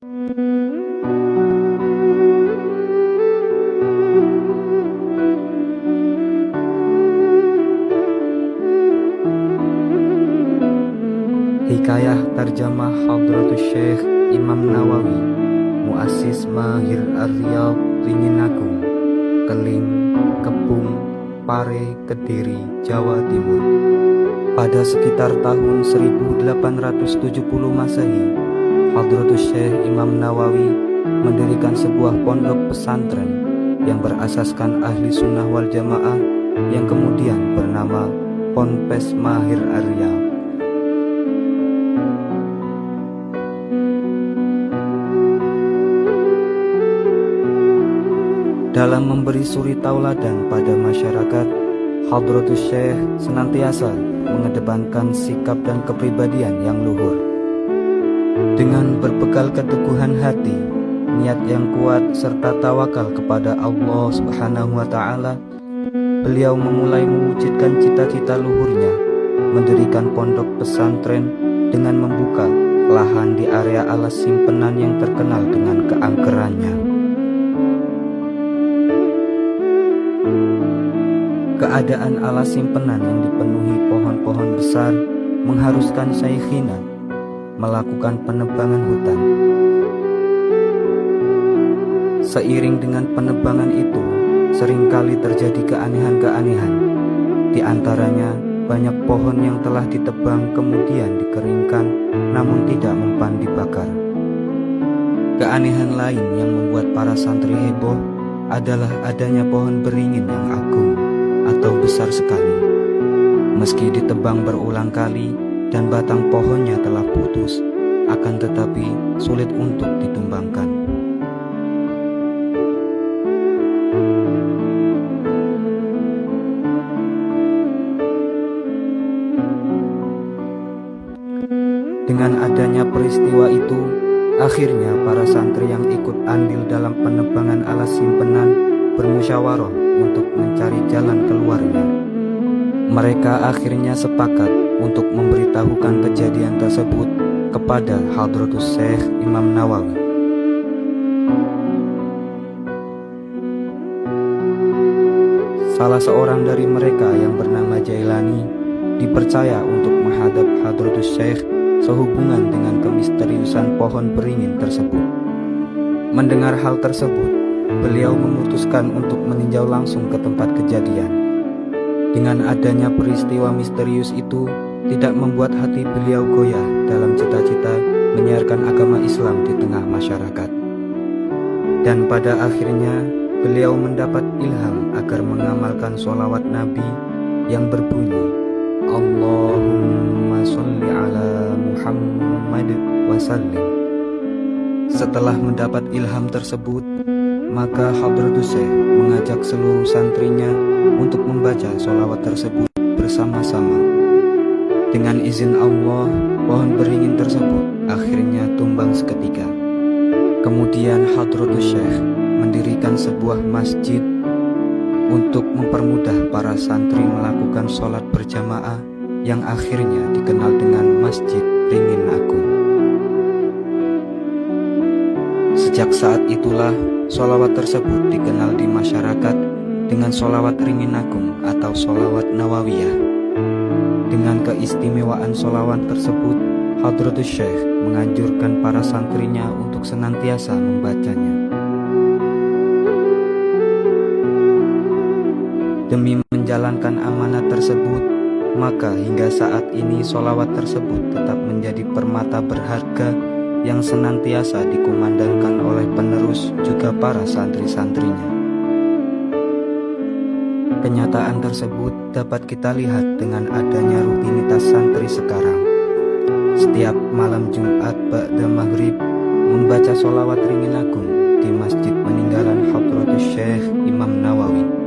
Hikayah Tarjamah Hadratus Syekh Imam Nawawi, Muassis Mahir Ar-Riyadh Ringinagung, Keling, Kepung, Pare, Kediri, Jawa Timur. Pada sekitar tahun 1870 Masehi, Hadratus Syekh Imam Nawawi mendirikan sebuah pondok pesantren yang berasaskan ahli sunnah wal jamaah yang kemudian bernama Ponpes Mahir Ar-Riyadh. Dalam memberi suri tauladan pada masyarakat, Hadratus Syekh senantiasa mengedepankan sikap dan kepribadian yang luhur. Dengan berbekal keteguhan hati, niat yang kuat serta tawakal kepada Allah Subhanahu wa Ta'ala, beliau memulai mewujudkan cita-cita luhurnya, mendirikan pondok pesantren dengan membuka lahan di area alas simpenan yang terkenal dengan keangkerannya. Keadaan alas simpenan yang dipenuhi pohon-pohon besar mengharuskan Syekhina melakukan penebangan hutan. Seiring dengan penebangan itu, seringkali terjadi keanehan-keanehan. Di antaranya, banyak pohon yang telah ditebang kemudian dikeringkan namun tidak mempan dibakar. Keanehan lain yang membuat para santri heboh adalah adanya pohon beringin yang agung atau besar sekali. Meski ditebang berulang kali dan batang pohonnya telah putus, akan tetapi sulit untuk ditumbangkan. Dengan adanya peristiwa itu, akhirnya para santri yang ikut andil dalam penebangan alas simpenan bermusyawarah untuk mencari jalan keluarnya. Mereka akhirnya sepakat untuk memberitahukan kejadian tersebut kepada Hadratus Syekh Imam Nawawi. Salah seorang dari mereka yang bernama Jailani dipercaya untuk menghadap Hadratus Syekh sehubungan dengan kemisteriusan pohon beringin tersebut. Mendengar hal tersebut, beliau memutuskan untuk meninjau langsung ke tempat kejadian. Dengan adanya peristiwa misterius itu tidak membuat hati beliau goyah dalam cita-cita menyiarkan agama Islam di tengah masyarakat. Dan pada akhirnya beliau mendapat ilham agar mengamalkan sholawat Nabi yang berbunyi Allahumma sholli ala Muhammad wa sallim. Setelah mendapat ilham tersebut, maka Hadratus Syekh mengajak seluruh santrinya untuk membaca sholawat tersebut bersama-sama. Dengan izin Allah, pohon beringin tersebut akhirnya tumbang seketika. Kemudian Hadratus Syekh mendirikan sebuah masjid untuk mempermudah para santri melakukan sholat berjamaah yang akhirnya dikenal dengan Masjid Ringin Agung. Sejak saat itulah sholawat tersebut dikenal di masyarakat dengan sholawat Ringin Agung atau sholawat Nawawiyah. Dengan keistimewaan sholawat tersebut, Hadratus Syekh menganjurkan para santrinya untuk senantiasa membacanya. Demi menjalankan amanat tersebut, maka hingga saat ini sholawat tersebut tetap menjadi permata berharga yang senantiasa dikumandangkan oleh penerus juga para santri-santrinya. Kenyataan tersebut dapat kita lihat dengan adanya rutinitas santri sekarang. Setiap malam Jumat ba'da maghrib membaca sholawat Ringin Agung di masjid peninggalan Hadratus Syekh Imam Nawawi.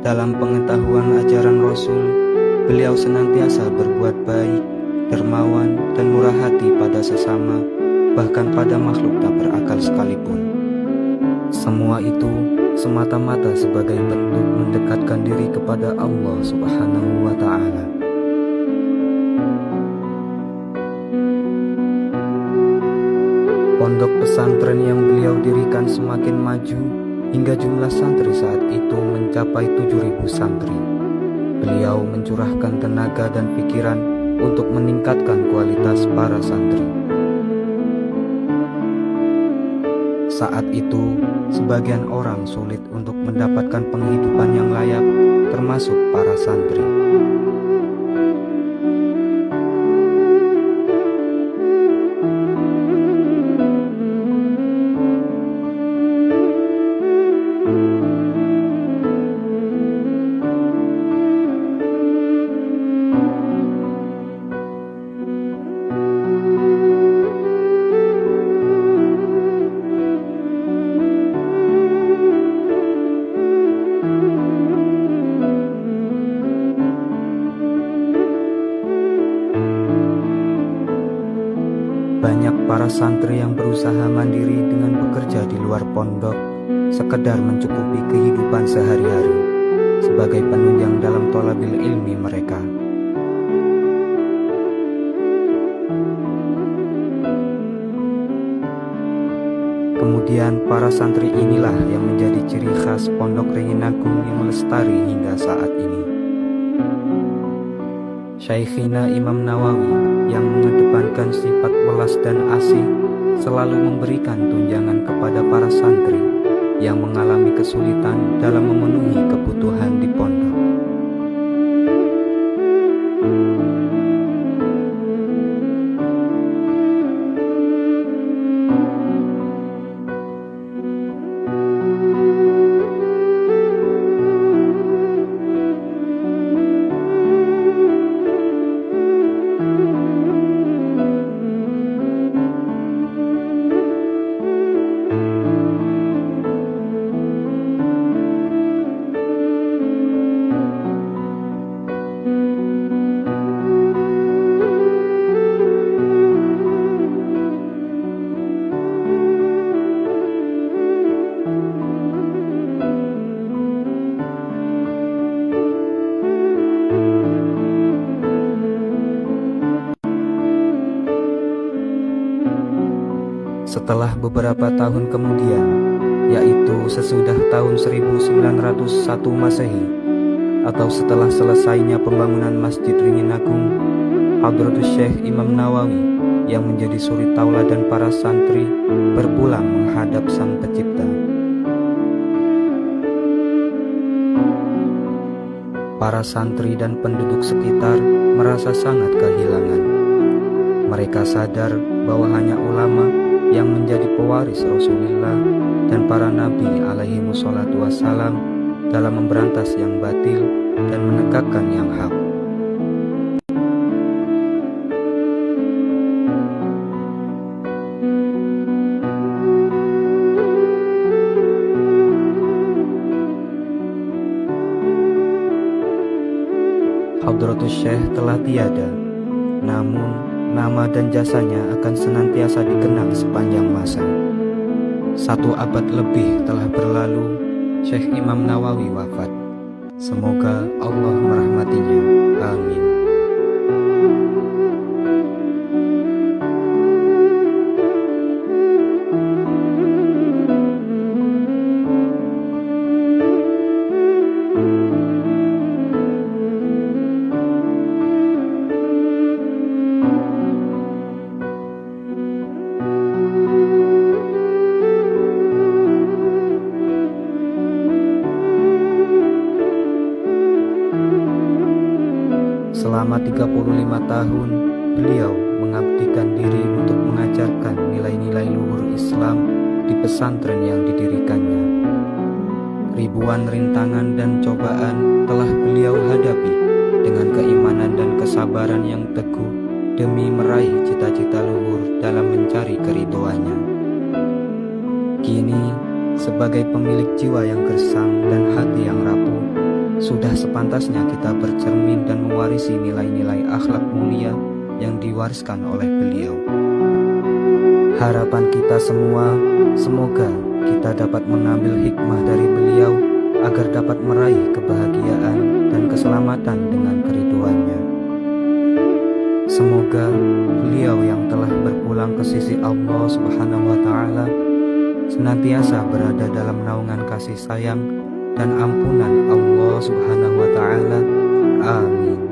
Dalam pengetahuan ajaran Rasul, beliau senantiasa berbuat baik, dermawan, dan murah hati pada sesama, bahkan pada makhluk tak berakal sekalipun. Semua itu semata-mata sebagai bentuk mendekatkan diri kepada Allah Subhanahu wa Ta'ala. Pondok pesantren yang beliau dirikan semakin maju hingga jumlah santri saat itu mencapai 7.000 santri. Beliau mencurahkan tenaga dan pikiran untuk meningkatkan kualitas para santri. Saat itu, sebagian orang sulit untuk mendapatkan penghidupan yang layak, termasuk para santri. Banyak para santri yang berusaha mandiri dengan bekerja di luar pondok, sekedar mencukupi kehidupan sehari-hari, sebagai penunjang dalam thalabil ilmi mereka. Kemudian para santri inilah yang menjadi ciri khas Pondok Ringin Agung yang lestari hingga saat ini. Syekhina Imam Nawawi yang mengedepankan sifat welas dan asih selalu memberikan tunjangan kepada para santri yang mengalami kesulitan dalam memenuhi kebutuhan di pondok. Setelah beberapa tahun kemudian, yaitu sesudah tahun 1901 Masehi, atau setelah selesainya pembangunan Masjid Ringin Agung, Hadratus Syekh Imam Nawawi yang menjadi suri tauladan para santri berpulang menghadap Sang Pencipta. Para santri dan penduduk sekitar merasa sangat kehilangan. Mereka sadar bahwa hanya ulama yang menjadi pewaris Rasulullah dan para nabi alaihi wassalatu wassalam dalam memberantas yang batil dan menegakkan yang hak. Hadratus Syekh telah tiada, namun nama dan jasanya akan senantiasa dikenang sepanjang masa. 1 abad lebih telah berlalu, Syekh Imam Nawawi wafat. Semoga Allah merahmatinya. Amin. Selama 35 tahun, beliau mengabdikan diri untuk mengajarkan nilai-nilai luhur Islam di pesantren yang didirikannya. Ribuan rintangan dan cobaan telah beliau hadapi dengan keimanan dan kesabaran yang teguh demi meraih cita-cita luhur dalam mencari keridhoannya. Kini, sebagai pemilik jiwa yang gersang dan hati yang rapuh, sudah sepantasnya kita bercermin dan mewarisi nilai-nilai akhlak mulia yang diwariskan oleh beliau. Harapan kita semua, semoga kita dapat mengambil hikmah dari beliau agar dapat meraih kebahagiaan dan keselamatan dengan keriduannya. Semoga beliau yang telah berpulang ke sisi Allah Subhanahu wa Ta'ala senantiasa berada dalam naungan kasih sayang dan ampunan Allah Subhanahu wa Ta'ala. Amin.